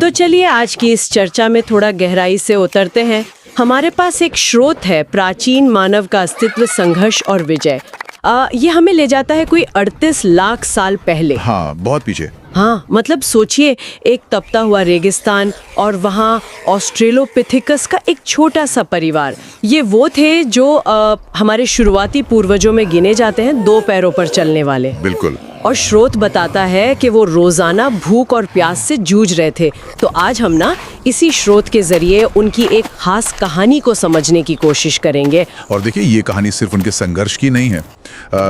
तो चलिए आज की इस चर्चा में थोड़ा गहराई से उतरते हैं। हमारे पास एक स्रोत है, प्राचीन मानव का अस्तित्व, संघर्ष और विजय। ये हमें ले जाता है कोई 38 लाख साल पहले। हाँ, बहुत पीछे। हाँ, मतलब सोचिए, एक तपता हुआ रेगिस्तान और वहाँ ऑस्ट्रेलोपिथेकस का एक छोटा सा परिवार। ये वो थे जो हमारे शुरुआती पूर्वजों में गिने जाते हैं, 2 पैरों पर चलने वाले। बिल्कुल। और स्रोत बताता है कि वो रोजाना भूख और प्यास से जूझ रहे थे। तो आज हम ना इसी स्रोत के जरिए उनकी एक खास कहानी को समझने की कोशिश करेंगे। और देखिए, ये कहानी सिर्फ उनके संघर्ष की नहीं है।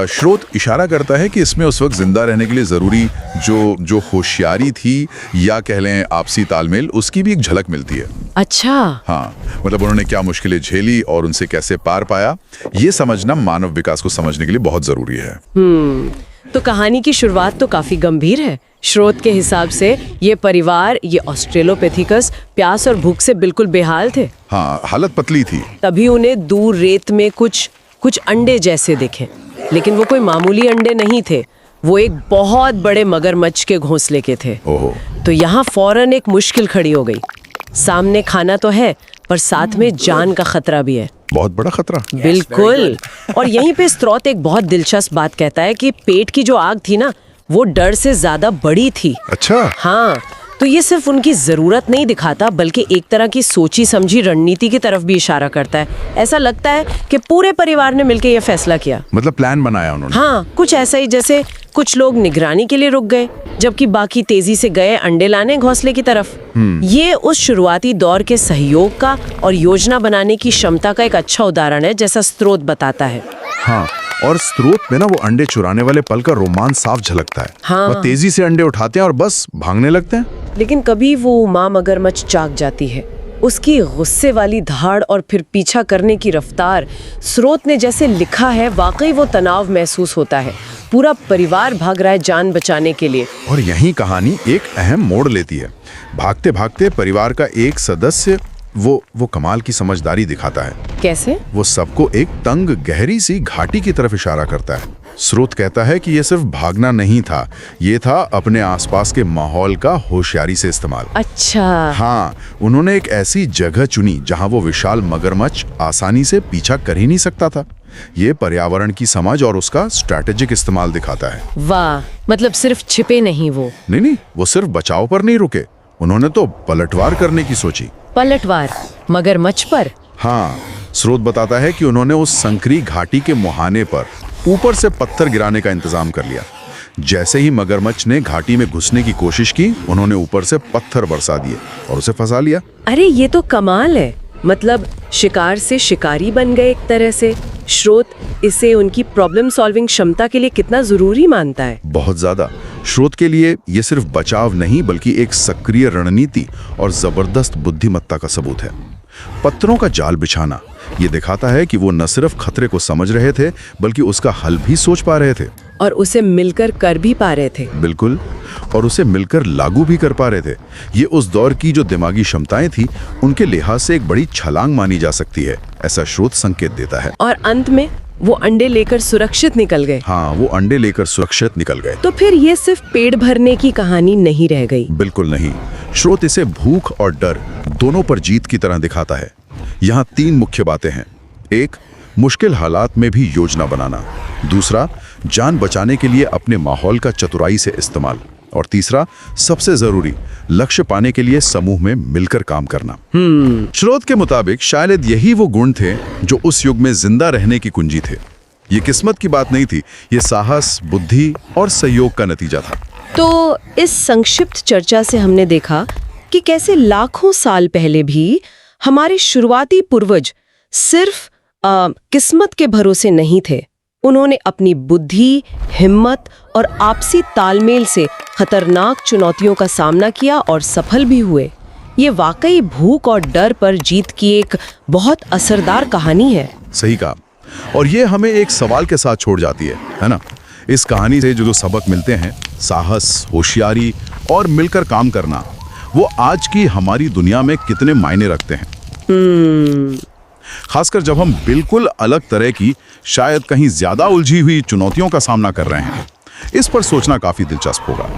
स्रोत इशारा करता है कि इसमें उस वक्त जिंदा रहने के लिए जरूरी जो होशियारी थी, या कह लें आपसी तालमेल, उसकी भी एक झलक मिलती है। अच्छा। हाँ, मतलब उन्होंने क्या मुश्किलें झेली और उनसे कैसे पार पाया, ये समझना मानव विकास को समझने के लिए बहुत जरूरी है। तो कहानी की शुरुआत तो काफी गंभीर है। स्रोत के हिसाब से ये परिवार, ये ऑस्ट्रेलोपिथेकस, प्यास और भूख से बिल्कुल बेहाल थे। हाँ, हालत पतली थी। तभी उन्हें दूर रेत में कुछ अंडे जैसे दिखे, लेकिन वो कोई मामूली अंडे नहीं थे। वो एक बहुत बड़े मगरमच्छ के घोंसले के थे। ओहो। तो यहाँ फौरन एक मुश्किल खड़ी हो गई। सामने खाना तो है, पर साथ में जान का खतरा भी है। बहुत बड़ा खतरा। बिल्कुल। और यहीं पे स्रोत एक बहुत दिलचस्प बात कहता है कि पेट की जो आग थी ना, वो डर से ज्यादा बड़ी थी। अच्छा। हाँ, तो ये सिर्फ उनकी जरूरत नहीं दिखाता, बल्कि एक तरह की सोची समझी रणनीति की तरफ भी इशारा करता है। ऐसा लगता है कि पूरे परिवार ने मिलकर यह फैसला किया। मतलब प्लान बनाया उन्होंने। हाँ, कुछ ऐसा ही, जैसे कुछ लोग निगरानी के लिए रुक गए, जबकि बाकी तेजी से गए अंडे लाने घोंसले की तरफ। ये उस शुरुआती दौर के सहयोग का और योजना बनाने की क्षमता का एक अच्छा उदाहरण है, जैसा स्रोत बताता है। हाँ, और स्रोत में ना वो अंडे चुराने वाले पल का रोमांच साफ झलकता है। हाँ। वो तेजी से अंडे उठाते हैं और बस भागने लगते हैं। लेकिन कभी वो माँ मगरमच्छ जाग जाती है। उसकी गुस्से वाली धाड़ और फिर पीछा करने की रफ्तार, स्रोत ने जैसे लिखा है, वाकई वो तनाव महसूस होता है। पूरा परिवार भाग रहा है जान बचाने के लिए। और यही कहानी एक अहम मोड़ लेती है। भागते भागते परिवार का एक सदस्य वो कमाल की समझदारी दिखाता है। कैसे? वो सबको एक तंग गहरी सी घाटी की तरफ इशारा करता है। स्रोत कहता है कि ये सिर्फ भागना नहीं था, ये था अपने आसपास के माहौल का होशियारी से इस्तेमाल। अच्छा। हाँ, उन्होंने एक ऐसी जगह चुनी जहां वो विशाल मगरमच्छ आसानी से पीछा कर ही नहीं सकता था। ये पर्यावरण की समझ और उसका स्ट्रैटेजिक इस्तेमाल दिखाता है। वाह, मतलब सिर्फ छिपे नहीं वो। नहीं, वो सिर्फ बचाव पर नहीं रुके, उन्होंने तो पलटवार करने की सोची। पलटवार? मगरमच्छ पर? हाँ, स्रोत बताता है कि उन्होंने उस संकरी घाटी के मुहाने पर ऊपर से पत्थर गिराने का इंतजाम कर लिया। जैसे ही मगरमच्छ ने घाटी में घुसने की कोशिश की, उन्होंने ऊपर से पत्थर बरसा दिए और उसे फंसा लिया। अरे ये तो कमाल है, मतलब शिकार से शिकारी बन गए एक तरह से। स्रोत इसे उनकी प्रॉब्लम सॉल्विंग क्षमता के लिए कितना जरूरी मानता है। बहुत ज्यादा। स्रोत के लिए ये सिर्फ बचाव नहीं, बल्कि एक सक्रिय रणनीति और जबरदस्त बुद्धिमत्ता का सबूत है। पत्थरों का जाल बिछाना ये दिखाता है कि वो न सिर्फ खतरे को समझ रहे थे, बल्कि उसका हल भी सोच पा रहे थे। और उसे मिलकर कर भी पा रहे थे। बिल्कुल, और उसे मिलकर लागू भी कर पा रहे थे। ये उस दौर की जो दिमागी क्षमताएं थी, उनके लिहाज से एक बड़ी छलांग मानी जा सकती है, ऐसा स्रोत संकेत देता है। और अंत में वो अंडे लेकर सुरक्षित निकल गए। हाँ, वो अंडे लेकर सुरक्षित निकल गए। तो फिर ये सिर्फ पेट भरने की कहानी नहीं रह गई। बिल्कुल नहीं। स्रोत इसे भूख और डर दोनों पर जीत की तरह दिखाता है। यहाँ 3 मुख्य बातें हैं। एक, मुश्किल हालात में भी योजना बनाना। दूसरा, जान बचाने के लिए अपने माहौल का चतुराई से इस्तेमाल। और तीसरा, सबसे जरूरी, लक्ष्य पाने के लिए समूह में मिलकर काम करना। स्रोत के मुताबिक शायद यही वो गुण थे जो उस युग में जिंदा रहने की कुंजी थे। ये किस्मत की बात नहीं थी, ये साहस, बुद्धि और सहयोग का नतीजा था। तो इस संक्षिप्त चर्चा से हमने देखा कि कैसे लाखों साल पहले भी हमारे शुरुआती पूर्वज सिर्फ किस्मत के भरोसे नहीं थे। उन्होंने अपनी बुद्धि, हिम्मत और आपसी तालमेल से खतरनाक चुनौतियों का सामना किया और सफल भी हुए। ये वाकई भूख और डर पर जीत की एक बहुत असरदार कहानी है। सही कहा। और ये हमें एक सवाल के साथ छोड़ जाती है ना? इस कहानी से जो सबक मिलते हैं, साहस, होशियारी और मिलकर काम करना, वो आज की हमारी दुनिया में कितने मायने रखते हैं। खासकर जब हम बिल्कुल अलग तरह की, शायद कहीं ज्यादा उलझी हुई चुनौतियों का सामना कर रहे हैं। इस पर सोचना काफी दिलचस्प होगा।